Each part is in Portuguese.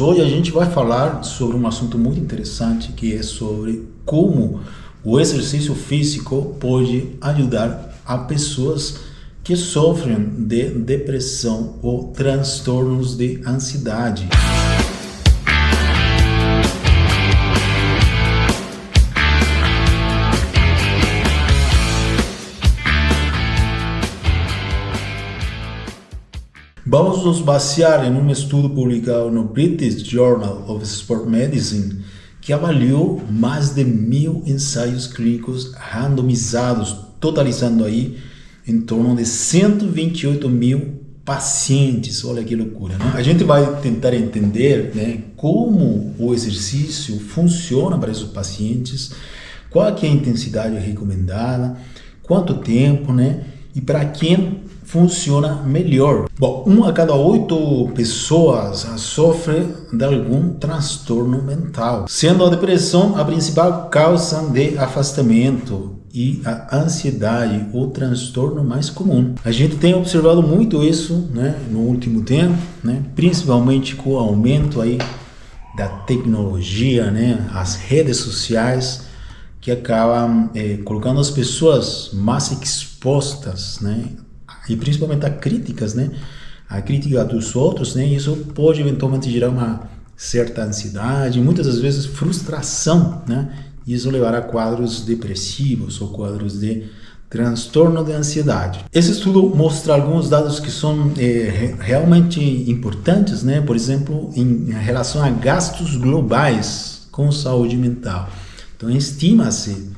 Hoje a gente vai falar sobre um assunto muito interessante, que é sobre como o exercício físico pode ajudar a pessoas que sofrem de depressão ou transtornos de ansiedade. Vamos nos basear em um estudo publicado no British Journal of Sport Medicine, que avaliou mais de 1.000 ensaios clínicos randomizados, totalizando aí em torno de 128.000 pacientes. Olha que loucura, né? A gente vai tentar entender, né, como o exercício funciona para esses pacientes, qual que é a intensidade recomendada, quanto tempo, né, e para quem funciona melhor. Bom, 1 a cada 8 pessoas sofre de algum transtorno mental, sendo a depressão a principal causa de afastamento e a ansiedade o transtorno mais comum. A gente tem observado muito isso, né, no último tempo, né, principalmente com o aumento aí da tecnologia, né, as redes sociais, que acabam colocando as pessoas mais expostas, né, e principalmente a críticas, né? A crítica dos outros, né? Isso pode eventualmente gerar uma certa ansiedade, muitas das vezes frustração, né? Isso levará a quadros depressivos ou quadros de transtorno de ansiedade. Esse estudo mostra alguns dados que são realmente importantes, né? Por exemplo, em relação a gastos globais com saúde mental. Então, estima-se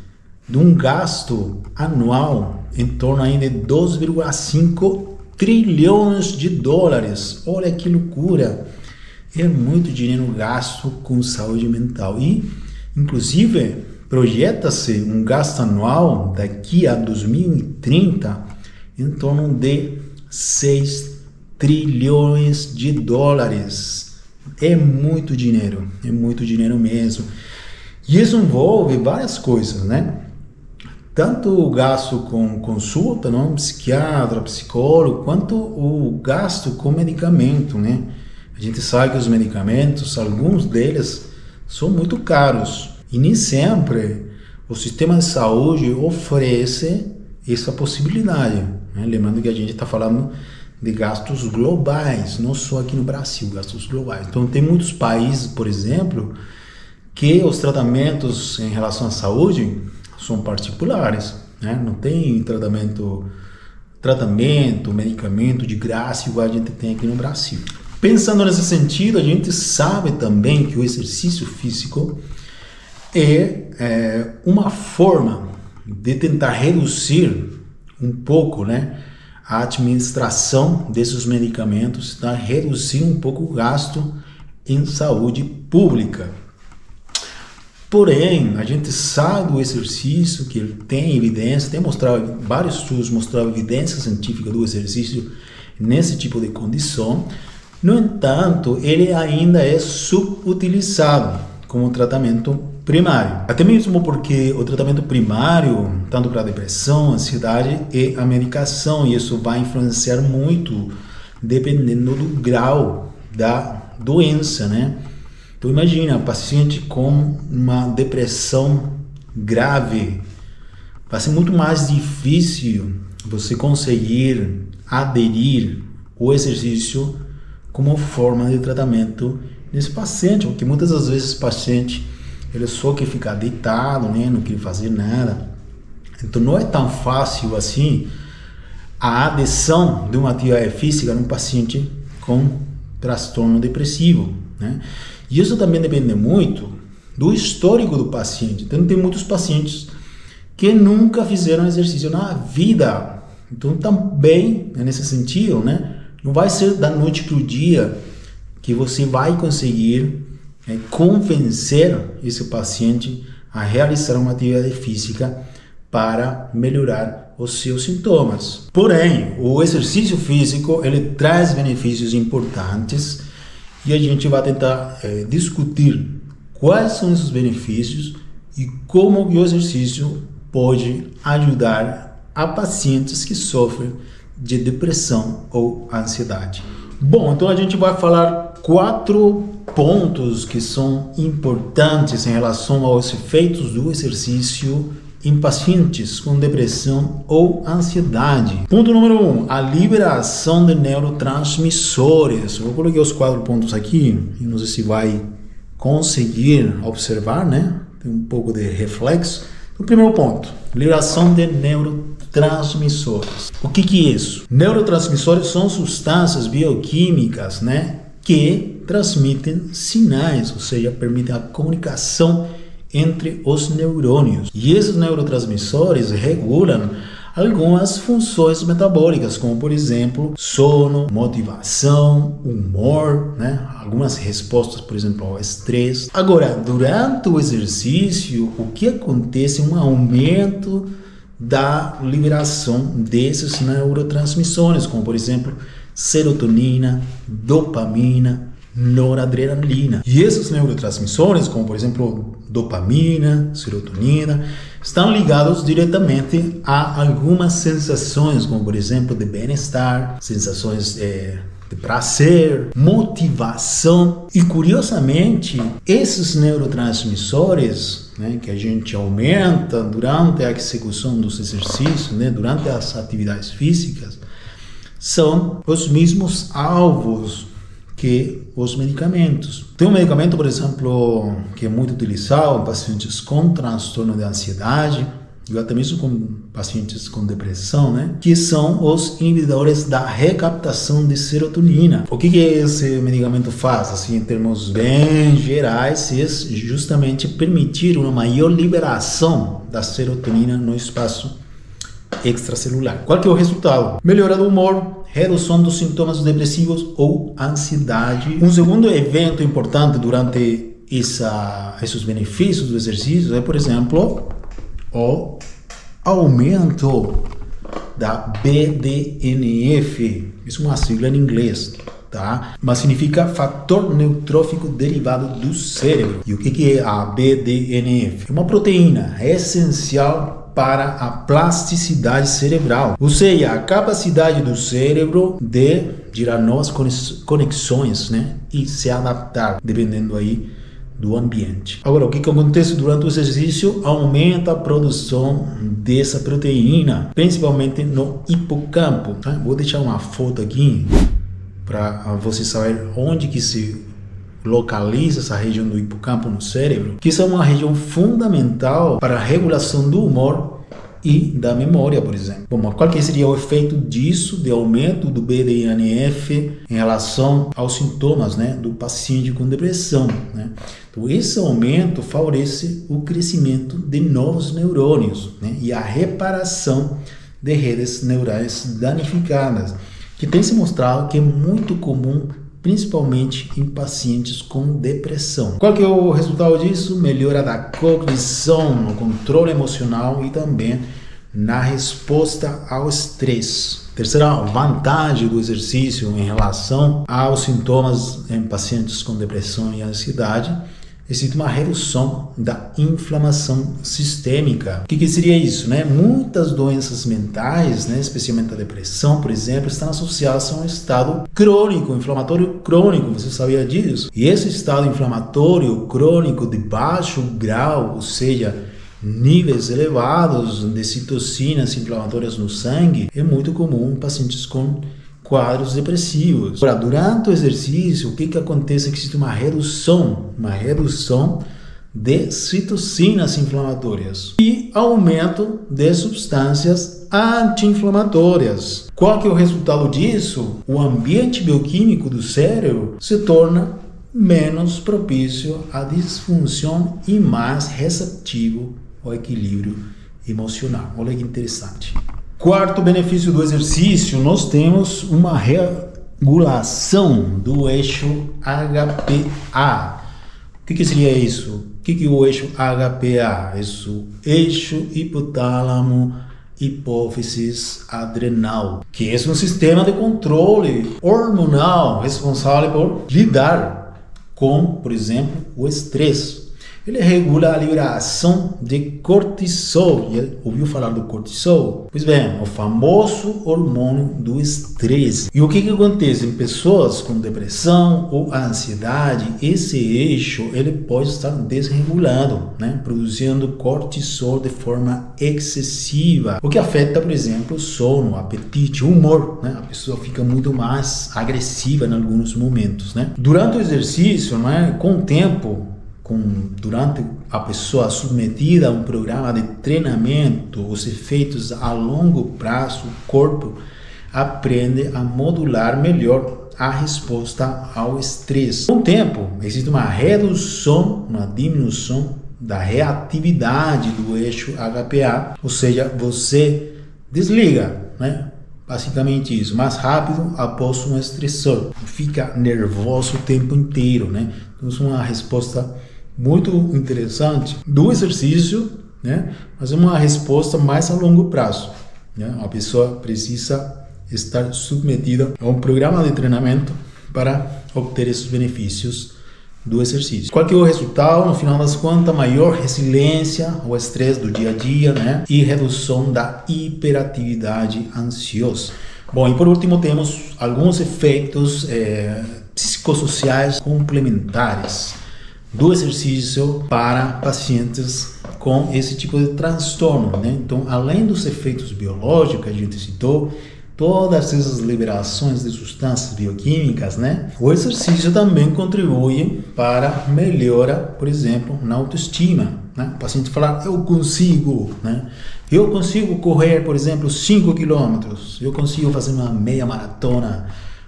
de um gasto anual em torno aí de 2,5 trilhões de dólares. Olha que loucura! É muito dinheiro gasto com saúde mental. E, inclusive, projeta-se um gasto anual daqui a 2030 em torno de 6 trilhões de dólares. É muito dinheiro mesmo. E isso envolve várias coisas, né? Tanto o gasto com consulta, não, psiquiatra, psicólogo, quanto o gasto com medicamento, né? A gente sabe que os medicamentos, alguns deles, são muito caros e nem sempre o sistema de saúde oferece essa possibilidade, né? Lembrando que a gente está falando de gastos globais, não só aqui no Brasil, gastos globais. Então tem muitos países, por exemplo, que os tratamentos em relação à saúde são particulares, né? Não tem tratamento, medicamento de graça igual a gente tem aqui no Brasil. Pensando nesse sentido, a gente sabe também que o exercício físico é uma forma de tentar reduzir um pouco, né, a administração desses medicamentos, tá? Reduzir um pouco o gasto em saúde pública. Porém, a gente sabe do exercício, que ele tem evidência, tem mostrado, vários estudos mostraram evidência científica do exercício nesse tipo de condição. No entanto, ele ainda é subutilizado como tratamento primário. Até mesmo porque o tratamento primário, tanto para depressão, ansiedade, é a medicação, e isso vai influenciar muito dependendo do grau da doença, né? Então imagina, paciente com uma depressão grave, vai ser muito mais difícil você conseguir aderir ao exercício como forma de tratamento nesse paciente, porque muitas das vezes o paciente ele só quer ficar deitado, né, não quer fazer nada. Então não é tão fácil assim a adesão de uma atividade física num paciente com transtorno depressivo, né? E isso também depende muito do histórico do paciente. Então, tem muitos pacientes que nunca fizeram exercício na vida. Então, também, nesse sentido, né, não vai ser da noite para o dia que você vai conseguir convencer esse paciente a realizar uma atividade física para melhorar os seus sintomas. Porém, o exercício físico ele traz benefícios importantes. E a gente vai tentar discutir quais são esses benefícios e como o exercício pode ajudar a pacientes que sofrem de depressão ou ansiedade. Bom, então a gente vai falar 4 pontos que são importantes em relação aos efeitos do exercício em pacientes com depressão ou ansiedade. Ponto número 1, a liberação de neurotransmissores. Eu coloquei os 4 pontos aqui, e não sei se vai conseguir observar, né? Tem um pouco de reflexo. O primeiro ponto, liberação de neurotransmissores. O que é isso? Neurotransmissores são substâncias bioquímicas, né, que transmitem sinais, ou seja, permitem a comunicação entre os neurônios. E esses neurotransmissores regulam algumas funções metabólicas, como por exemplo, sono, motivação, humor, né? Algumas respostas, por exemplo, ao estresse. Agora, durante o exercício, o que acontece é um aumento da liberação desses neurotransmissores, como por exemplo, serotonina, dopamina, noradrenalina. E esses neurotransmissores, como por exemplo dopamina, serotonina, estão ligados diretamente a algumas sensações, como por exemplo de bem-estar, sensações de prazer, motivação. E curiosamente, esses neurotransmissores, né, que a gente aumenta durante a execução dos exercícios, né, durante as atividades físicas, são os mesmos alvos que os medicamentos. Tem um medicamento, por exemplo, que é muito utilizado em pacientes com transtorno de ansiedade e até mesmo com pacientes com depressão, né? Que são os inibidores da recaptação de serotonina. O que esse medicamento faz? Assim, em termos bem gerais, é justamente permitir uma maior liberação da serotonina no espaço extracelular. Qual que é o resultado? Melhora do humor, redução dos sintomas depressivos ou ansiedade. Um segundo evento importante durante esses benefícios do exercício é, por exemplo, o aumento da BDNF. Isso é uma sigla em inglês, tá? Mas significa fator neutrófico derivado do cérebro. E o que é a BDNF? É uma proteína essencial para a plasticidade cerebral, ou seja, a capacidade do cérebro de gerar novas conexões, né, e se adaptar, dependendo aí do ambiente. Agora, o que acontece durante o exercício? Aumenta a produção dessa proteína, principalmente no hipocampo. Tá? Vou deixar uma foto aqui para você saber onde que se localiza essa região do hipocampo no cérebro, que é uma região fundamental para a regulação do humor e da memória, por exemplo. Bom, qual que seria o efeito disso, de aumento do BDNF em relação aos sintomas, né, do paciente com depressão, né? Então, esse aumento favorece o crescimento de novos neurônios, né, e a reparação de redes neurais danificadas, que tem se mostrado que é muito comum principalmente em pacientes com depressão. Qual que é o resultado disso? Melhora da cognição, no controle emocional e também na resposta ao estresse. Terceira vantagem do exercício em relação aos sintomas em pacientes com depressão e ansiedade: existe uma redução da inflamação sistêmica. O que seria isso, né? Muitas doenças mentais, né, especialmente a depressão, por exemplo, estão associadas a um estado crônico, inflamatório crônico. Você sabia disso? E esse estado inflamatório crônico de baixo grau, ou seja, níveis elevados de citocinas inflamatórias no sangue, é muito comum em pacientes com quadros depressivos. Agora, durante o exercício, o que acontece é que existe uma redução de citocinas inflamatórias e aumento de substâncias anti-inflamatórias. Qual que é o resultado disso? O ambiente bioquímico do cérebro se torna menos propício à disfunção e mais receptivo ao equilíbrio emocional. Olha que interessante. Quarto benefício do exercício, nós temos uma regulação do eixo HPA. O que seria isso? O que é o eixo HPA? Isso, eixo hipotálamo hipófisis adrenal, que é um sistema de controle hormonal responsável por lidar com, por exemplo, o estresse. Ele regula a liberação de cortisol. Já ouviu falar do cortisol? Pois bem, o famoso hormônio do estresse. E o que acontece? Em pessoas com depressão ou ansiedade, esse eixo ele pode estar desregulado, né? Produzindo cortisol de forma excessiva, o que afeta, por exemplo, o sono, o apetite, o humor, né? A pessoa fica muito mais agressiva em alguns momentos, né? Durante o exercício, né? Com o tempo, durante a pessoa submetida a um programa de treinamento, os efeitos a longo prazo, o corpo aprende a modular melhor a resposta ao estresse. Com o tempo, existe uma redução, uma diminuição da reatividade do eixo HPA, ou seja, você desliga, né? Basicamente isso, mais rápido após um estressor. Fica nervoso o tempo inteiro, né? Então, isso é uma resposta muito interessante do exercício, né? Mas é uma resposta mais a longo prazo, né? A pessoa precisa estar submetida a um programa de treinamento para obter esses benefícios do exercício. Qual que é o resultado? No final das contas, maior resiliência ao estresse do dia a dia, né? E redução da hiperatividade ansiosa. Bom, e por último temos alguns efeitos psicossociais complementares do exercício para pacientes com esse tipo de transtorno, né? Então, além dos efeitos biológicos que a gente citou, todas essas liberações de substâncias bioquímicas, né? O exercício também contribui para melhora, por exemplo, na autoestima, né? O paciente falar, eu consigo, né? Eu consigo correr, por exemplo, 5 quilômetros, eu consigo fazer uma meia maratona,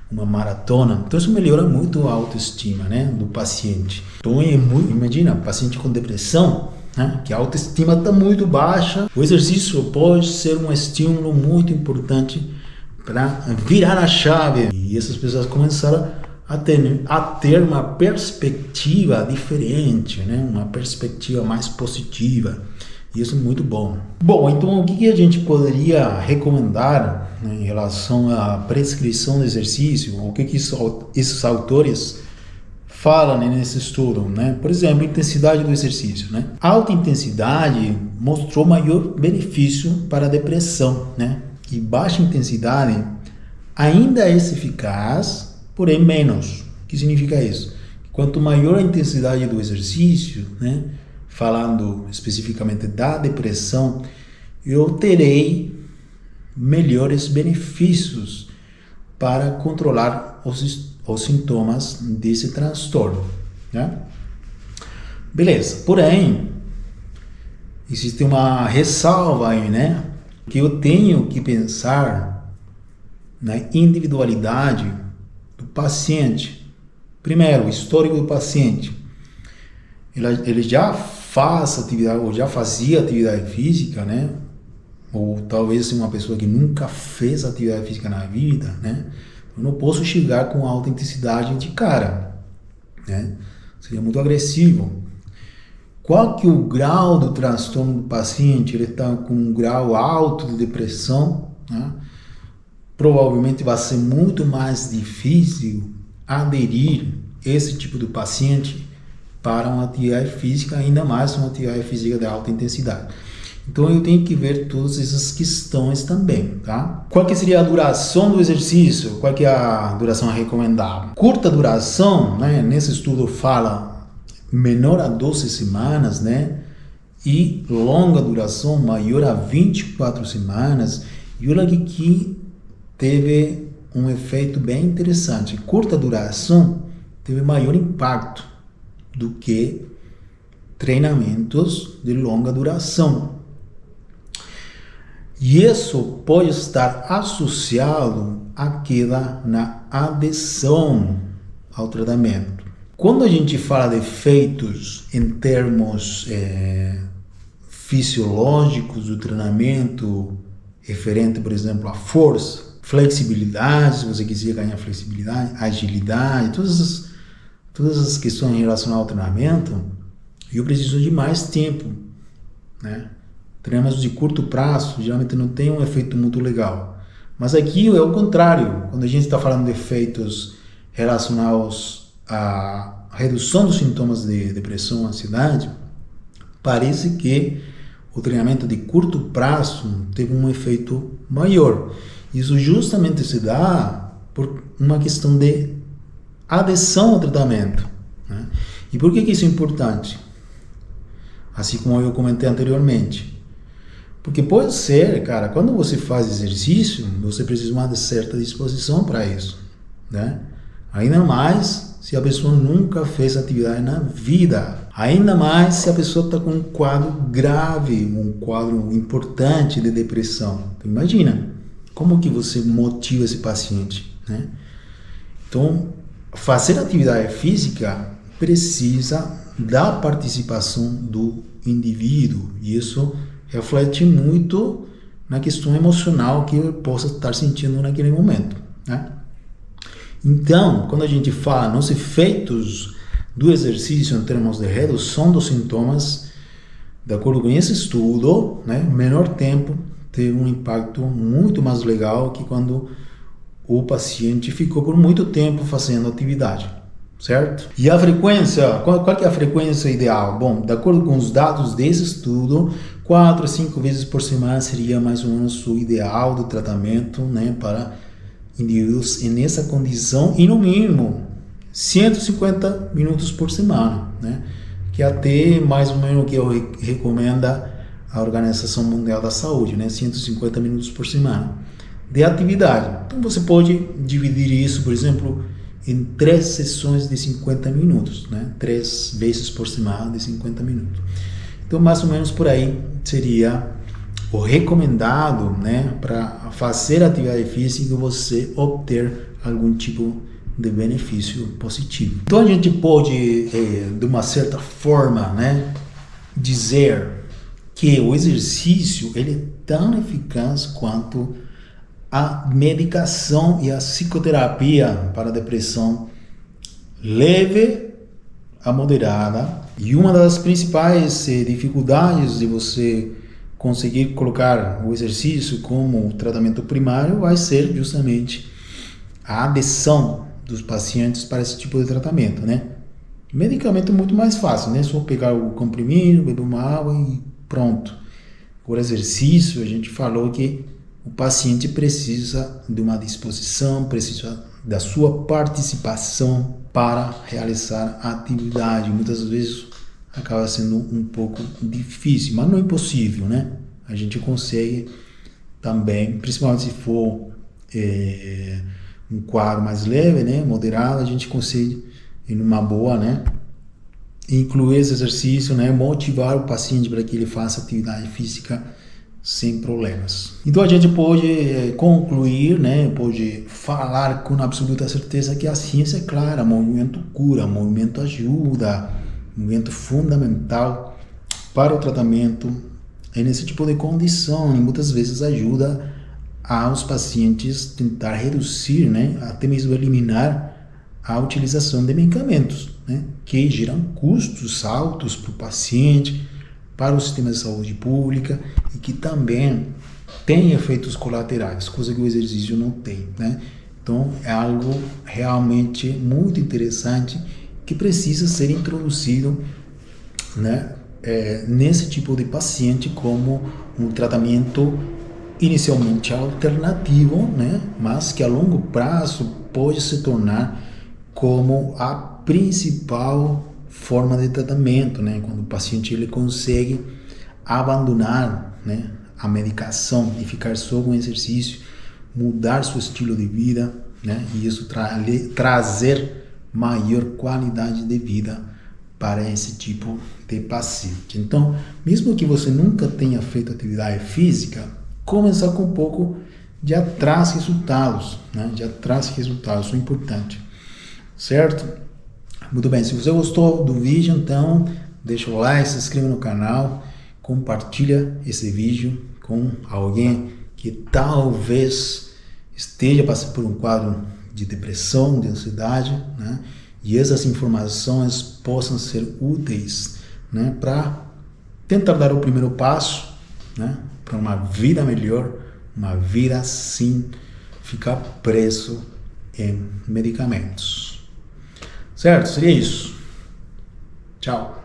uma maratona. Então isso melhora muito a autoestima, né, do paciente. Então imagina, paciente com depressão, né, que a autoestima está muito baixa. O exercício pode ser um estímulo muito importante para virar a chave e essas pessoas começaram a ter uma perspectiva diferente, né, uma perspectiva mais positiva. Isso é muito bom. Bom, então o que a gente poderia recomendar, né, em relação à prescrição do exercício? O que esses autores falam, né, nesse estudo, né? Por exemplo, intensidade do exercício, né? Alta intensidade mostrou maior benefício para a depressão, né? E baixa intensidade ainda é eficaz, porém menos. O que significa isso? Quanto maior a intensidade do exercício, né, falando especificamente da depressão, eu terei melhores benefícios para controlar os sintomas desse transtorno, né? Beleza, porém, existe uma ressalva aí, né? Que eu tenho que pensar na individualidade do paciente. Primeiro, o histórico do paciente. Ele já faz atividade, ou já fazia atividade física, né? Ou talvez uma pessoa que nunca fez atividade física na vida, né? Eu não posso chegar com alta intensidade de cara, né? Seria muito agressivo. Qual que é o grau do transtorno do paciente? Ele está com um grau alto de depressão, né? Provavelmente vai ser muito mais difícil aderir esse tipo de paciente para uma atividade física, ainda mais uma atividade física de alta intensidade. Então eu tenho que ver todas essas questões também, tá? Qual que seria a duração do exercício? Qual que é a duração recomendável? Curta duração, né? Nesse estudo fala menor a 12 semanas, né? E longa duração maior a 24 semanas. E olha que teve um efeito bem interessante. Curta duração teve maior impacto do que treinamentos de longa duração. E isso pode estar associado à queda na adesão ao tratamento. Quando a gente fala de efeitos em termos fisiológicos do treinamento, referente, por exemplo, à força, flexibilidade, se você quiser ganhar flexibilidade, agilidade, todas as questões relacionadas ao treinamento, eu preciso de mais tempo, né? Treinamentos de curto prazo geralmente não tem um efeito muito legal. Mas aqui é o contrário. Quando a gente está falando de efeitos relacionados à redução dos sintomas de depressão, ansiedade, parece que o treinamento de curto prazo teve um efeito maior. Isso justamente se dá por uma questão de adesão ao tratamento, né? E por que isso é importante? Assim como eu comentei anteriormente. Porque pode ser, cara, quando você faz exercício, você precisa de uma certa disposição para isso, né? Ainda mais se a pessoa nunca fez atividade na vida. Ainda mais se a pessoa está com um quadro grave, um quadro importante de depressão. Então, imagina, como que você motiva esse paciente, né? Então, fazer atividade física precisa da participação do indivíduo. E isso reflete muito na questão emocional que ele possa estar sentindo naquele momento, né? Então, quando a gente fala nos efeitos do exercício em termos de redução dos sintomas, de acordo com esse estudo, né, menor tempo teve um impacto muito mais legal que quando o paciente ficou por muito tempo fazendo atividade, certo? E a frequência, qual que é a frequência ideal? Bom, de acordo com os dados desse estudo, 4 a 5 vezes por semana seria mais ou menos o ideal do tratamento, né, para indivíduos nessa condição, e no mínimo 150 minutos por semana, né? Que é até mais ou menos o que recomenda a Organização Mundial da Saúde, né? 150 minutos por semana de atividade. Então você pode dividir isso, por exemplo, em 3 sessões de 50 minutos, né? 3 vezes por semana de 50 minutos. Então mais ou menos por aí seria o recomendado, né, para fazer atividade física e você obter algum tipo de benefício positivo. Então a gente pode, de uma certa forma, né, dizer que o exercício ele é tão eficaz quanto a medicação e a psicoterapia para a depressão leve a moderada. E uma das principais dificuldades de você conseguir colocar o exercício como tratamento primário vai ser justamente a adesão dos pacientes para esse tipo de tratamento, né? Medicamento é muito mais fácil, né? Só pegar o comprimido, beber uma água e pronto. Por exercício, a gente falou que o paciente precisa de uma disposição, precisa da sua participação para realizar a atividade. Muitas vezes acaba sendo um pouco difícil, mas não é impossível, né? A gente consegue também, principalmente se for um quadro mais leve, né, moderado, a gente consegue, em uma boa, né, incluir esse exercício, né, motivar o paciente para que ele faça atividade física sem problemas. Então a gente pode concluir, né, pode falar com absoluta certeza que a ciência é clara, movimento cura, movimento ajuda, movimento fundamental para o tratamento nesse tipo de condição, e muitas vezes ajuda aos pacientes tentar reduzir, né, até mesmo eliminar a utilização de medicamentos, né, que geram custos altos para o paciente, para o sistema de saúde pública, e que também tem efeitos colaterais, coisa que o exercício não tem, né? Então é algo realmente muito interessante que precisa ser introduzido, né, nesse tipo de paciente como um tratamento inicialmente alternativo, né, mas que a longo prazo pode se tornar como a principal forma de tratamento, né, quando o paciente ele consegue abandonar, né, a medicação e ficar só com exercício, mudar seu estilo de vida, né, e isso trazer maior qualidade de vida para esse tipo de paciente. Então, mesmo que você nunca tenha feito atividade física, começar com um pouco já traz resultados, né? Já traz resultados, isso é importante, certo? Muito bem, se você gostou do vídeo, então deixa o like, se inscreva no canal, compartilha esse vídeo com alguém que talvez esteja passando por um quadro de depressão, de ansiedade, né? E essas informações possam ser úteis, né, para tentar dar o primeiro passo, né, para uma vida melhor, uma vida sem ficar preso em medicamentos. Certo? Seria isso. Tchau.